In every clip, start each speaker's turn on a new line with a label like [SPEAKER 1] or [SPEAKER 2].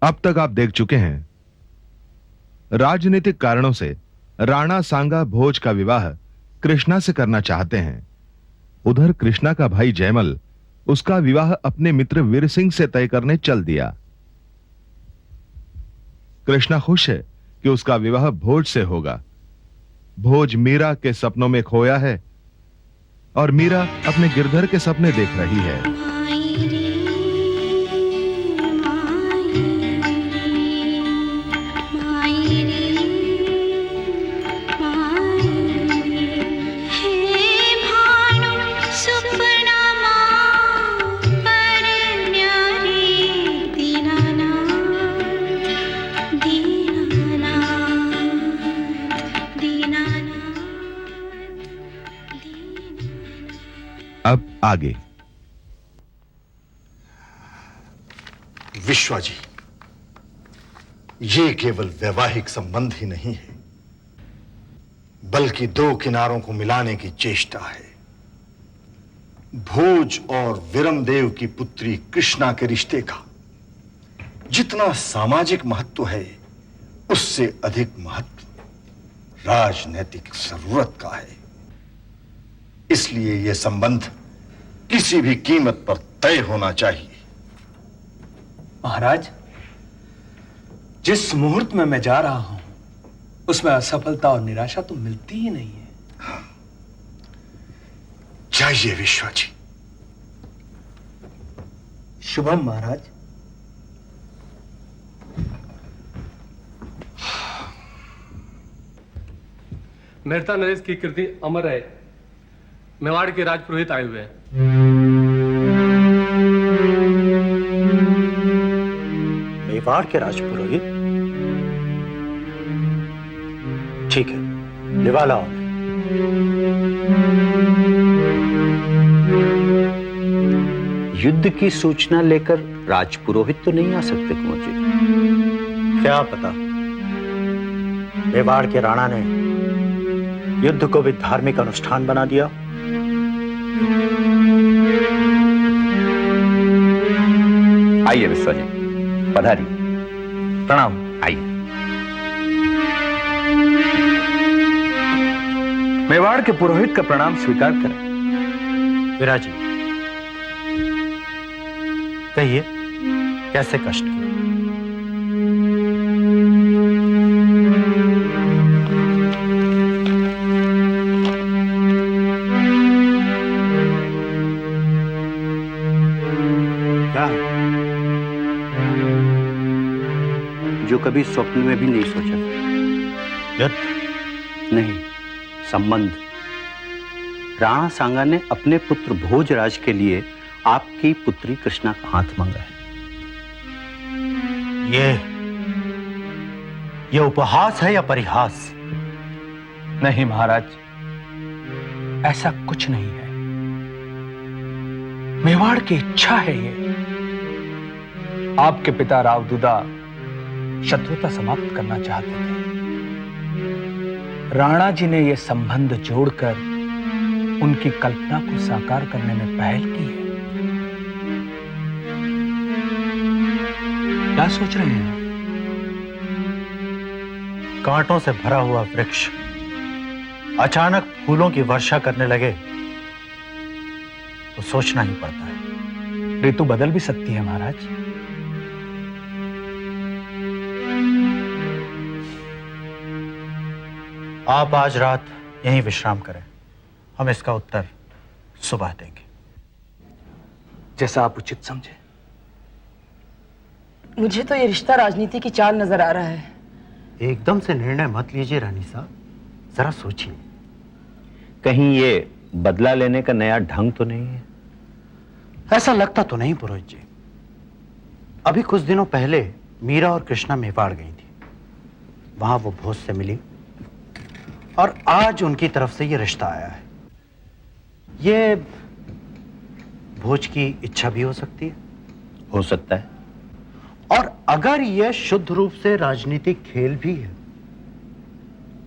[SPEAKER 1] अब तक आप देख चुके हैं, राजनीतिक कारणों से राणा सांगा भोज का विवाह कृष्णा से करना चाहते हैं। उधर कृष्णा का भाई जयमल उसका विवाह अपने मित्र वीर सिंह से तय करने चल दिया। कृष्णा खुश है कि उसका विवाह भोज से होगा। भोज मीरा के सपनों में खोया है और मीरा अपने गिरधर के सपने देख रही है। अब आगे।
[SPEAKER 2] विश्वा जी, ये केवल वैवाहिक संबंध ही नहीं है, बल्कि दो किनारों को मिलाने की चेष्टा है। भोज और विरमदेव की पुत्री कृष्णा के रिश्ते का जितना सामाजिक महत्व है, उससे अधिक महत्व राजनैतिक जरूरत का है। इसलिए यह संबंध किसी भी कीमत पर तय होना चाहिए।
[SPEAKER 3] महाराज, जिस मुहूर्त में मैं जा रहा हूं, उसमें असफलता और निराशा तो मिलती ही नहीं है।
[SPEAKER 2] हाँ। जाइए विश्वा जी।
[SPEAKER 3] शुभम महाराज।
[SPEAKER 4] मेहता नरेश की कीर्ति अमर है। मेवाड़ के राजपुरोहित आए हुए हैं।
[SPEAKER 5] मेवाड़ के राजपुरोहित? ठीक है, लिवा लाओ। युद्ध की सूचना लेकर राजपुरोहित तो नहीं आ सकते कुंवर जी? क्या पता, मेवाड़ के राणा ने युद्ध को भी धार्मिक अनुष्ठान बना दिया।
[SPEAKER 6] आइए विश्वा जी, पधारिए।
[SPEAKER 5] प्रणाम।
[SPEAKER 6] आइए।
[SPEAKER 5] मेवाड़ के पुरोहित का प्रणाम स्वीकार करें। विराजी, कहिए कैसे कष्ट किए?
[SPEAKER 6] जो कभी स्वप्न में भी नहीं सोचा।
[SPEAKER 5] युद्ध?
[SPEAKER 6] नहीं, संबंध। राणा सांगा ने अपने पुत्र भोजराज के लिए आपकी पुत्री कृष्णा का हाथ मांगा है।
[SPEAKER 5] ये उपहास है या परिहास?
[SPEAKER 3] नहीं महाराज, ऐसा कुछ नहीं है। मेवाड़ की इच्छा है ये। आपके पिता रावदुदा शत्रुता समाप्त करना चाहते थे। राणा जी ने यह संबंध जोड़कर उनकी कल्पना को साकार करने में पहल की है। क्या सोच रहे हैं?
[SPEAKER 5] कांटों से भरा हुआ वृक्ष अचानक फूलों की वर्षा करने लगे तो सोचना ही पड़ता है।
[SPEAKER 3] ऋतु बदल भी सकती है महाराज।
[SPEAKER 5] आप आज रात यहीं विश्राम करें, हम इसका उत्तर सुबह देंगे।
[SPEAKER 3] जैसा आप उचित समझे।
[SPEAKER 7] मुझे तो ये रिश्ता राजनीति की चाल नजर आ रहा है।
[SPEAKER 5] एकदम से निर्णय मत लीजिए रानी साहब, जरा सोचिए।
[SPEAKER 6] कहीं ये बदला लेने का नया ढंग तो नहीं है?
[SPEAKER 5] ऐसा लगता तो नहीं पुरोहित जी। अभी कुछ दिनों पहले मीरा और कृष्णा मेवाड़ गई थी। वहां वो भोज से मिली और आज उनकी तरफ से ये रिश्ता आया है। ये भोज की इच्छा भी हो सकती है।
[SPEAKER 6] हो सकता है।
[SPEAKER 5] और अगर यह शुद्ध रूप से राजनीतिक खेल भी है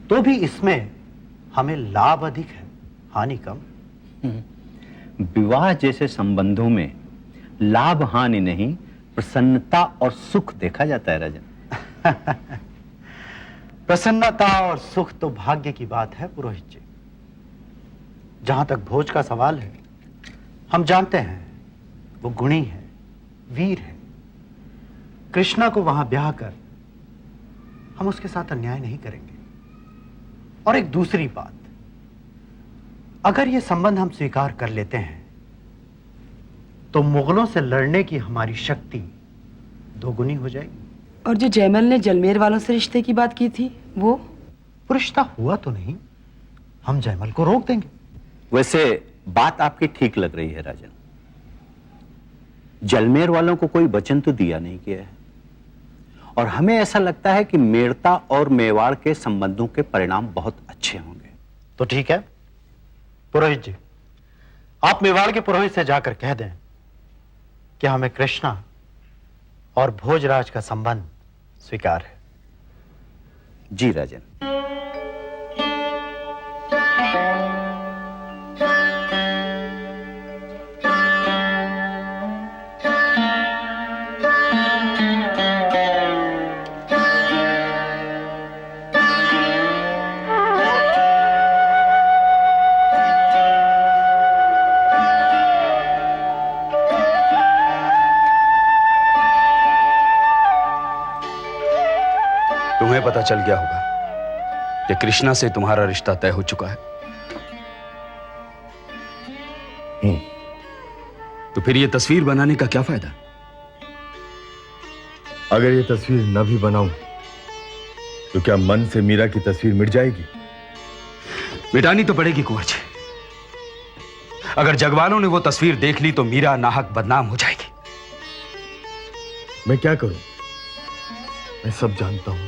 [SPEAKER 5] तो भी इसमें हमें लाभ अधिक है, हानि कम।
[SPEAKER 6] विवाह जैसे संबंधों में लाभ हानि नहीं, प्रसन्नता और सुख देखा जाता है राजन।
[SPEAKER 5] प्रसन्नता और सुख तो भाग्य की बात है पुरोहित जी। जहां तक भोज का सवाल है, हम जानते हैं वो गुणी है, वीर है। कृष्णा को वहां ब्याह कर हम उसके साथ अन्याय नहीं करेंगे। और एक दूसरी बात, अगर ये संबंध हम स्वीकार कर लेते हैं तो मुगलों से लड़ने की हमारी शक्ति दोगुनी हो जाएगी।
[SPEAKER 7] और जो जयमल ने जलमेर वालों से रिश्ते की बात की थी, वो
[SPEAKER 5] रिश्ता हुआ तो नहीं, हम जयमल को रोक देंगे।
[SPEAKER 6] वैसे बात आपकी ठीक लग रही है राजन। जलमेर वालों को कोई वचन तो दिया नहीं गया है, और हमें ऐसा लगता है कि मेड़ता और मेवाड़ के संबंधों के परिणाम बहुत अच्छे होंगे।
[SPEAKER 5] तो ठीक है पुरोहित जी, आप मेवाड़ के पुरोहित से जाकर कह दें कि हमें कृष्णा और भोजराज का संबंध स्वीकार है।
[SPEAKER 6] जी राजन।
[SPEAKER 8] तुम्हें पता चल गया होगा कि कृष्णा से तुम्हारा रिश्ता तय हो चुका है। तो फिर यह तस्वीर बनाने का क्या फायदा?
[SPEAKER 1] अगर ये तस्वीर न भी बनाऊं तो क्या मन से मीरा की तस्वीर मिट जाएगी?
[SPEAKER 8] मिटानी तो पड़ेगी कुंवर जी। अगर जगवालों ने वो तस्वीर देख ली तो मीरा नाहक बदनाम हो जाएगी।
[SPEAKER 1] मैं क्या करूं? मैं सब जानता हूं,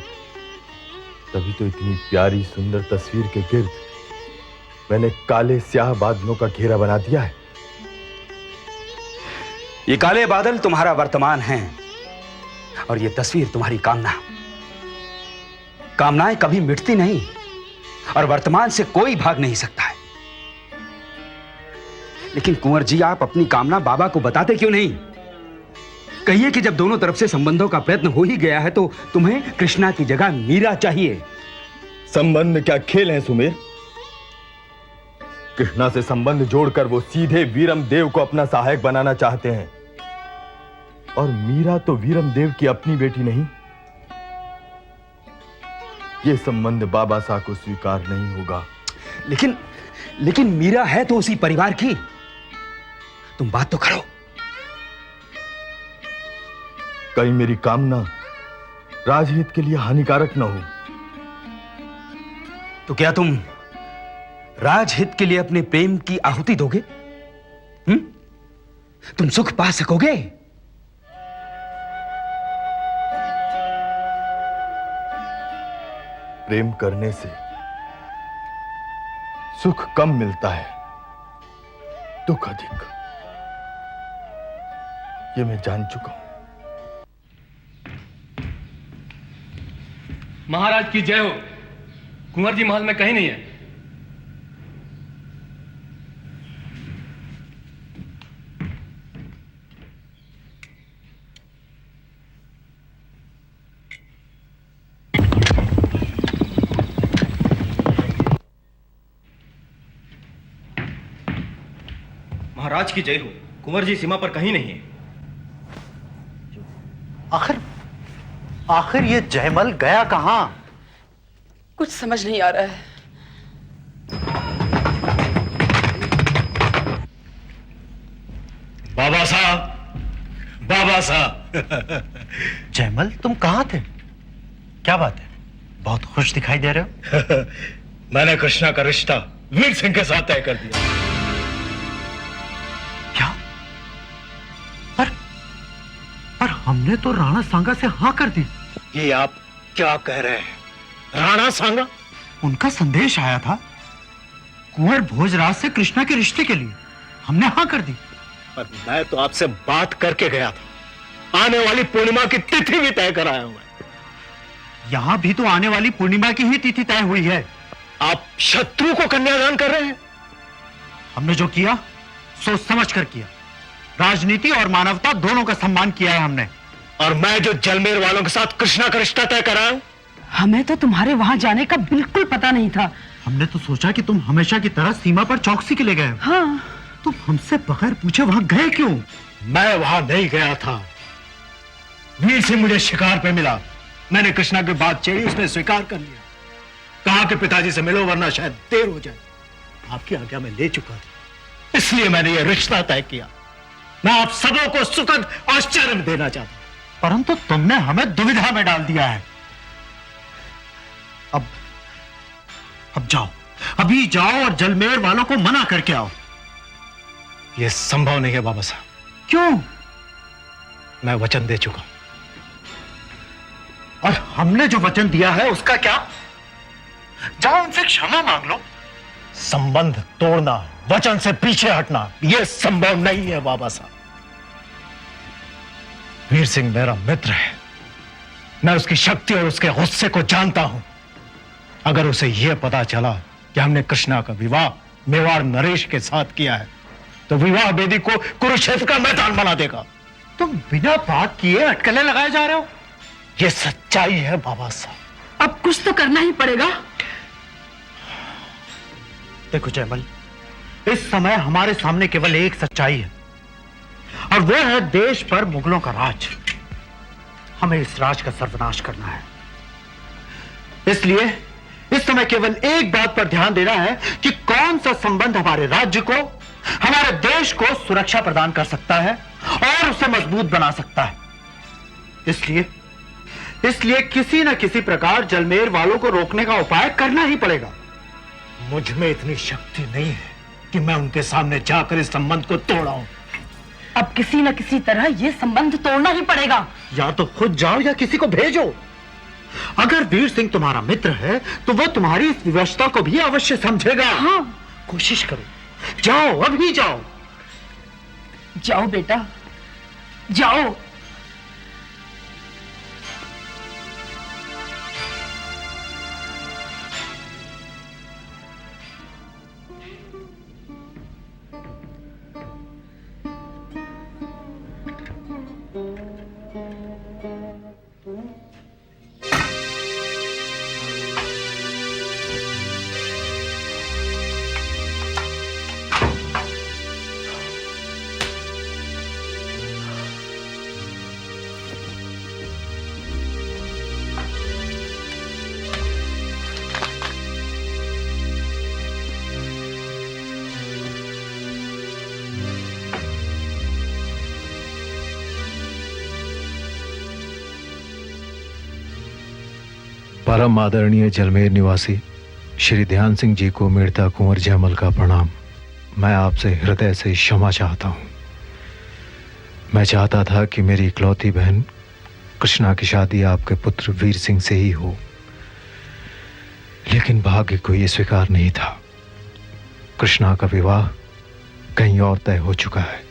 [SPEAKER 1] तभी तो इतनी प्यारी सुंदर तस्वीर के गिर्द मैंने काले स्याह बादलों का घेरा बना दिया है।
[SPEAKER 8] ये काले बादल तुम्हारा वर्तमान है और ये तस्वीर तुम्हारी कामना। कामनाएं कभी मिटती नहीं और वर्तमान से कोई भाग नहीं सकता है। लेकिन कुंवर जी, आप अपनी कामना बाबा को बताते क्यों नहीं? कहिए कि जब दोनों तरफ से संबंधों का प्रयत्न हो ही गया है तो तुम्हें कृष्णा की जगह मीरा चाहिए।
[SPEAKER 1] संबंध क्या खेल है सुमेर? कृष्णा से संबंध जोड़कर वो सीधे वीरम देव को अपना सहायक बनाना चाहते हैं, और मीरा तो वीरम देव की अपनी बेटी नहीं। ये संबंध बाबा साहब को स्वीकार नहीं होगा।
[SPEAKER 8] लेकिन मीरा है तो उसी परिवार की। तुम बात तो करो।
[SPEAKER 1] कहीं मेरी कामना राजहित के लिए हानिकारक न हो।
[SPEAKER 8] तो क्या तुम राजहित के लिए अपने प्रेम की आहुति दोगे? तुम सुख पा सकोगे?
[SPEAKER 1] प्रेम करने से सुख कम मिलता है, दुख अधिक। ये मैं जान चुका हूं।
[SPEAKER 4] महाराज की जय हो। कुंवर जी महल में कहीं नहीं है।
[SPEAKER 9] महाराज की जय हो। कुंवर जी सीमा पर कहीं नहीं है।
[SPEAKER 5] आखिर ये जयमल गया कहां?
[SPEAKER 7] कुछ समझ नहीं आ रहा है।
[SPEAKER 2] बाबा साहब
[SPEAKER 5] जयमल, तुम कहां थे? क्या बात है, बहुत खुश दिखाई दे रहे हो।
[SPEAKER 2] मैंने कृष्णा का रिश्ता वीर सिंह के साथ तय कर दिया।
[SPEAKER 5] क्या? पर हमने तो राणा सांगा से हाँ कर दी।
[SPEAKER 2] ये आप क्या कह रहे हैं? राणा सांगा?
[SPEAKER 5] उनका संदेश आया था कुंवर भोजराज से कृष्णा के रिश्ते के लिए, हमने हाँ कर दी।
[SPEAKER 2] पर मैं तो आपसे बात करके गया था। आने वाली पूर्णिमा की तिथि भी तय कराया हुआ है।
[SPEAKER 5] यहां भी तो आने वाली पूर्णिमा की ही तिथि तय हुई है।
[SPEAKER 2] आप शत्रु को कन्यादान कर रहे हैं?
[SPEAKER 5] हमने जो किया सोच समझ कर किया। राजनीति और मानवता दोनों का सम्मान किया है हमने।
[SPEAKER 2] और मैं जो जलमेर वालों के साथ कृष्णा का रिश्ता तय कराऊं?
[SPEAKER 7] हमें तो तुम्हारे वहां जाने का बिल्कुल पता नहीं था।
[SPEAKER 5] हमने तो सोचा कि तुम हमेशा की तरह सीमा पर चौकसी के लिए गए हो।
[SPEAKER 7] हाँ।
[SPEAKER 5] तुम हमसे बगैर पूछे वहां गए क्यों?
[SPEAKER 2] मैं वहां नहीं गया था। वीर सिंह मुझे शिकार पे मिला। मैंने कृष्णा की बात छेड़ी, उसने स्वीकार कर लिया। कहा कि पिताजी से मिलो वरना शायद देर हो जाए। आपकी आज्ञा में ले चुका था, इसलिए मैंने यह रिश्ता तय किया। मैं आप सबों को सुखद आश्चर्य में देना चाहता हूं।
[SPEAKER 5] परंतु तुमने हमें दुविधा में डाल दिया है। अब जाओ, अभी जाओ और जलमेर वालों को मना करके आओ।
[SPEAKER 2] यह संभव नहीं है बाबा साहब।
[SPEAKER 5] क्यों?
[SPEAKER 2] मैं वचन दे चुका हूं।
[SPEAKER 5] और हमने जो वचन दिया है उसका क्या? जाओ उनसे क्षमा मांग लो।
[SPEAKER 2] संबंध तोड़ना, वचन से पीछे हटना, यह संभव नहीं है बाबा साहब। वीर सिंह मेरा मित्र है। मैं उसकी शक्ति और उसके गुस्से को जानता हूं। अगर उसे यह पता चला कि हमने कृष्णा का विवाह मेवाड़ नरेश के साथ किया है, तो विवाह वेदी को कुरुक्षेत्र का मैदान बना देगा।
[SPEAKER 5] तुम बिना बात किए अटकलें लगाए जा रहे हो।
[SPEAKER 2] यह सच्चाई है बाबा साहब।
[SPEAKER 7] अब कुछ तो करना ही पड़ेगा।
[SPEAKER 5] देखो जयमल, इस समय हमारे सामने केवल एक सच्चाई है, और वह है देश पर मुगलों का राज। हमें इस राज का सर्वनाश करना है। इसलिए इस समय केवल एक बात पर ध्यान देना है कि कौन सा संबंध हमारे राज्य को, हमारे देश को सुरक्षा प्रदान कर सकता है और उसे मजबूत बना सकता है। इसलिए किसी न किसी प्रकार जलमेर वालों को रोकने का उपाय करना ही पड़ेगा।
[SPEAKER 2] मुझ में इतनी शक्ति नहीं है कि मैं उनके सामने जाकर इस संबंध को तोड़ाऊं।
[SPEAKER 7] अब किसी न किसी तरह ये संबंध तोड़ना ही पड़ेगा।
[SPEAKER 5] या तो खुद जाओ या किसी को भेजो। अगर वीर सिंह तुम्हारा मित्र है तो वह तुम्हारी इस विवशता को भी अवश्य समझेगा।
[SPEAKER 7] हाँ।
[SPEAKER 5] कोशिश करो, जाओ, अभी जाओ।
[SPEAKER 7] जाओ बेटा, जाओ।
[SPEAKER 10] परम आदरणीय जलमेर निवासी श्री ध्यान सिंह जी को मेड़ता कुंवर जयमल का प्रणाम। मैं आपसे हृदय से क्षमा चाहता हूं। मैं चाहता था कि मेरी इकलौती बहन कृष्णा की शादी आपके पुत्र वीर सिंह से ही हो, लेकिन भाग्य को यह स्वीकार नहीं था। कृष्णा का विवाह कहीं और तय हो चुका है।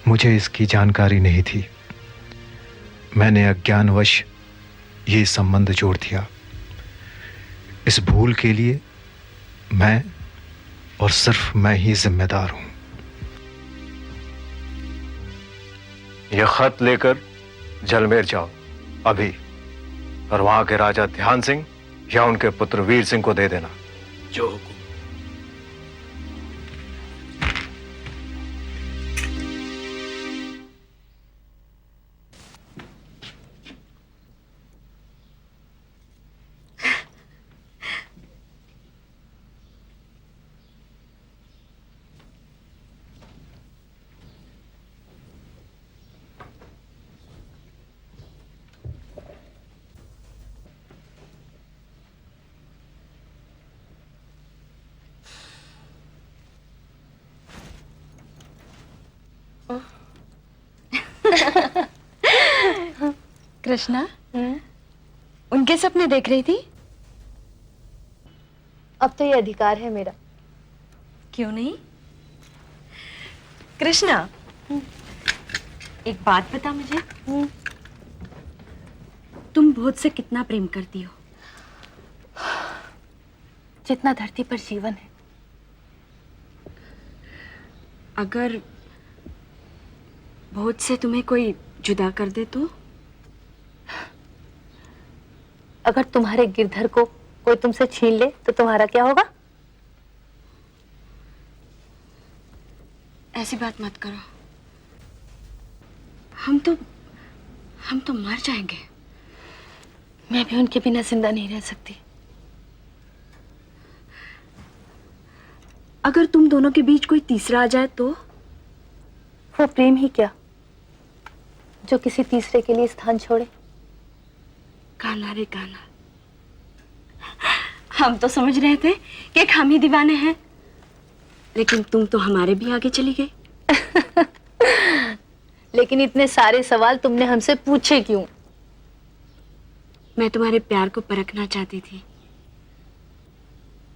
[SPEAKER 10] मुझे इसकी जानकारी नहीं थी। मैंने अज्ञानवश ये संबंध जोड़ दिया। इस भूल के लिए मैं और सिर्फ मैं ही जिम्मेदार हूं। यह खत लेकर जलमेर जाओ अभी, और वहां के राजा ध्यान सिंह या उनके पुत्र वीर सिंह को दे देना।
[SPEAKER 8] जो हुकुम।
[SPEAKER 11] कृष्णा, उनके सपने देख रही थी?
[SPEAKER 12] अब तो ये अधिकार है मेरा।
[SPEAKER 11] क्यों नहीं? कृष्णा, एक बात बता मुझे। तुम भोज से कितना प्रेम करती हो?
[SPEAKER 12] जितना धरती पर जीवन है।
[SPEAKER 11] अगर भोज से तुम्हें कोई जुदा कर दे तो?
[SPEAKER 12] अगर तुम्हारे गिरधर को कोई तुमसे छीन ले तो तुम्हारा क्या होगा?
[SPEAKER 11] ऐसी बात मत करो। हम तो मर जाएंगे।
[SPEAKER 12] मैं भी उनके बिना जिंदा नहीं रह सकती।
[SPEAKER 11] अगर तुम दोनों के बीच कोई तीसरा आ जाए तो?
[SPEAKER 12] वो प्रेम ही क्या जो किसी तीसरे के लिए स्थान छोड़े।
[SPEAKER 11] कान्हा रे कान्हा, हम तो समझ रहे थे कि हम ही दीवाने हैं, लेकिन तुम तो हमारे भी आगे चली गई।
[SPEAKER 12] लेकिन इतने सारे सवाल तुमने हमसे पूछे क्यों?
[SPEAKER 11] मैं तुम्हारे प्यार को परखना चाहती थी,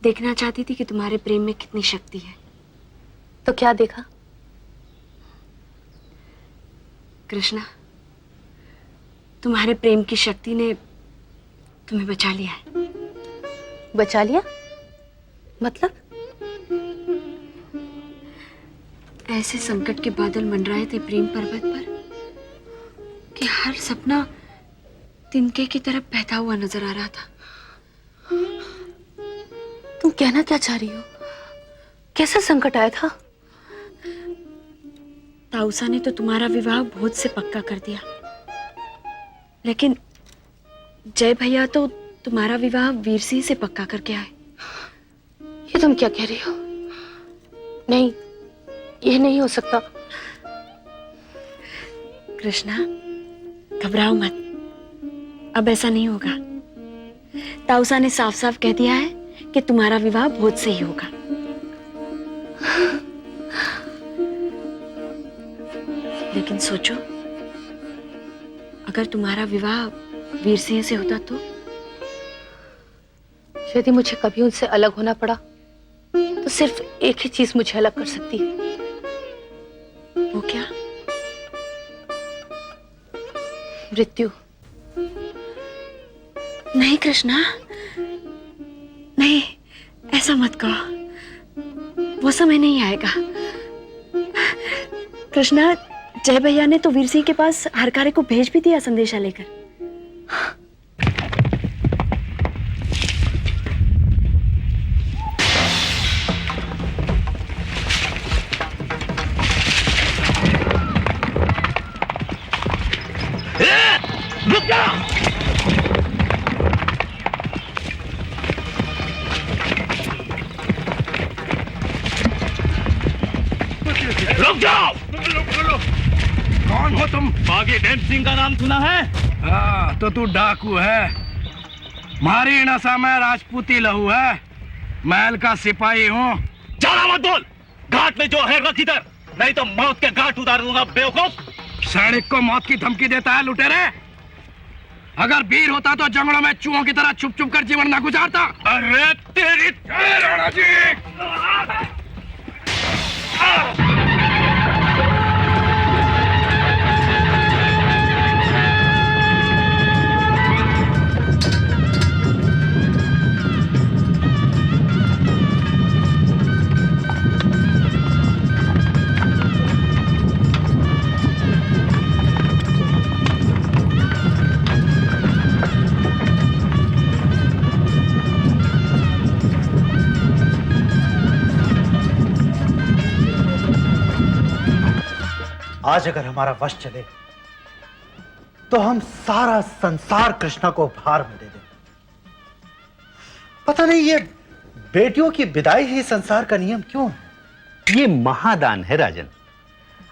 [SPEAKER 11] देखना चाहती थी कि तुम्हारे प्रेम में कितनी शक्ति है।
[SPEAKER 12] तो क्या देखा?
[SPEAKER 11] कृष्णा, तुम्हारे प्रेम की शक्ति ने तुम्हें बचा लिया है।
[SPEAKER 12] बचा लिया? मतलब?
[SPEAKER 11] ऐसे संकट के बादल मंडराए थे प्रेम पर्वत पर कि हर सपना तिनके की तरफ बहता हुआ नजर आ रहा था।
[SPEAKER 12] तुम कहना क्या चाह रही हो? कैसा संकट आया था?
[SPEAKER 11] ताऊसा ने तो तुम्हारा विवाह भोज से पक्का कर दिया, लेकिन जय भैया तो तुम्हारा विवाह वीर सिंह से पक्का करके आए।
[SPEAKER 12] ये तुम क्या कह रही हो? नहीं, ये नहीं हो सकता।
[SPEAKER 11] कृष्णा, घबराओ मत, अब ऐसा नहीं होगा। ताऊसा ने साफ साफ कह दिया है कि तुम्हारा विवाह भोज से ही होगा। लेकिन सोचो, अगर तुम्हारा विवाह वीर सिंह से होता तो?
[SPEAKER 12] यदि मुझे कभी उनसे अलग होना पड़ा तो सिर्फ एक ही चीज मुझे अलग कर सकती है।
[SPEAKER 11] वो क्या?
[SPEAKER 12] मृत्यु।
[SPEAKER 11] नहीं कृष्णा, नहीं, ऐसा मत कहो। वो समय नहीं आएगा। कृष्णा, जय भैया ने तो वीर सिंह के पास हरकारे को भेज भी दिया संदेशा लेकर।
[SPEAKER 6] रुक जा! रुक जाओ!
[SPEAKER 3] कौन हो तुम?
[SPEAKER 6] बागी डेम सिंह का नाम सुना है?
[SPEAKER 3] हाँ, तो तू डाकू है। मारी नशा में राजपूती लहू है। महल का सिपाही हूँ।
[SPEAKER 6] ज्यादा मत बोल। घाट में जो है रख इधर, नहीं तो मौत के घाट उतार दूंगा बेवकूफ।
[SPEAKER 3] सैनिक को मौत की धमकी देता है लुटेरे। अगर वीर होता तो जंगलों में चूहों की तरह छुप छुप कर जीवन न गुजारता।
[SPEAKER 6] अरे तेरी
[SPEAKER 3] राणा जी!
[SPEAKER 5] आज अगर हमारा वश चले तो हम सारा संसार कृष्णा को उपहार में दे दें। पता नहीं ये बेटियों की विदाई ही संसार का नियम क्यों है?
[SPEAKER 6] ये महादान है राजन।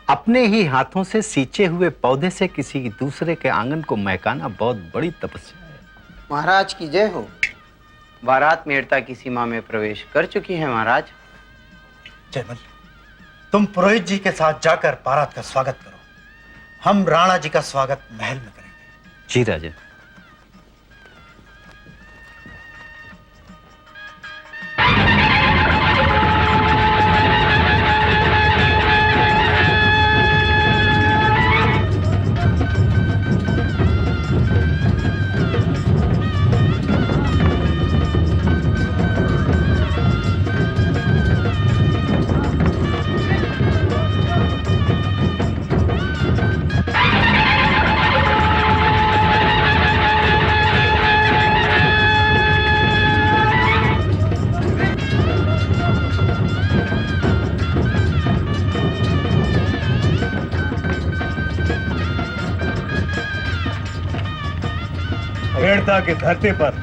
[SPEAKER 6] अपने ही हाथों से सींचे हुए पौधे से किसी दूसरे के आंगन को महकाना बहुत बड़ी तपस्या है।
[SPEAKER 13] महाराज की जय हो। बारात मेड़ता की सीमा में प्रवेश कर चुकी है महाराज।
[SPEAKER 5] जयमल, तुम पुरोहित जी के साथ जाकर बारात का स्वागत करो। हम राणा जी का स्वागत महल में करेंगे।
[SPEAKER 6] जी राजन।
[SPEAKER 2] बेड़ता की धरती पर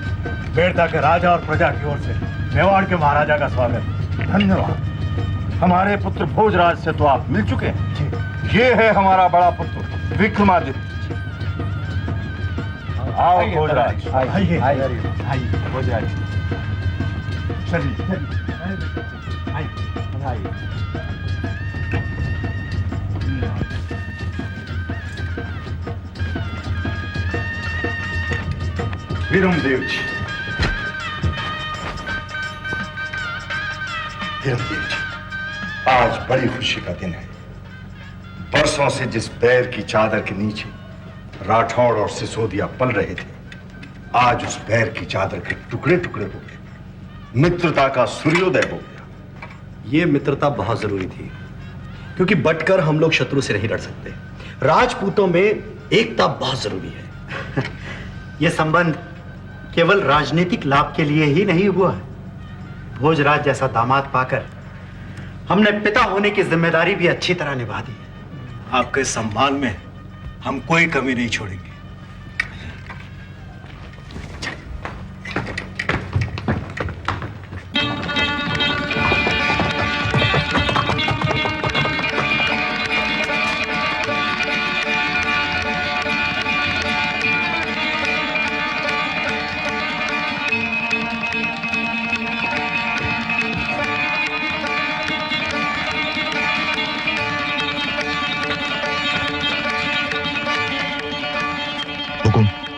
[SPEAKER 2] बेड़ता के राजा और प्रजा की ओर से मेवाड़ के महाराजा का स्वागत। धन्यवाद। हमारे पुत्र भोजराज से तो आप मिल चुके हैं। ये है हमारा बड़ा पुत्र विक्रमादित्य। आओ भोजराज। आइए आइए भोजराज। चलिए वीरमदेव जी। वीरमदेव जी, आज बड़ी खुशी का दिन है। बरसों से जिस बैर की चादर के नीचे राठौड़ और सिसोदिया पल रहे थे, आज उस बैर की चादर के टुकड़े टुकड़े हो गए। मित्रता का सूर्योदय हो गया।
[SPEAKER 9] ये मित्रता बहुत जरूरी थी, क्योंकि बटकर हम लोग शत्रु से नहीं लड़ सकते। राजपूतों में एकता बहुत जरूरी है।
[SPEAKER 5] यह संबंध केवल राजनीतिक लाभ के लिए ही नहीं हुआ है। भोजराज जैसा दामाद पाकर हमने पिता होने की जिम्मेदारी भी अच्छी तरह निभा दी है।
[SPEAKER 2] आपके सम्मान में हम कोई कमी नहीं छोड़ेंगे।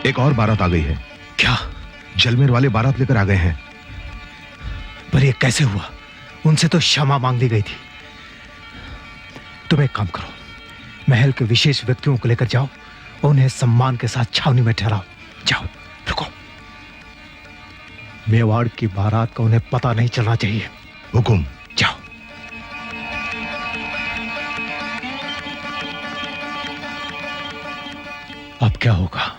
[SPEAKER 10] एक और बारात आ गई है। क्या? जलमेर वाले बारात लेकर आ गए हैं। पर ये कैसे हुआ? उनसे तो क्षमा मांग ली गई थी। तुम एक काम करो, महल के विशेष व्यक्तियों को लेकर जाओ और उन्हें सम्मान के साथ छावनी में ठहराओ। जाओ, रुको। मेवाड़ की बारात का उन्हें पता नहीं चलना चाहिए। हुकुम। जाओ। अब क्या होगा?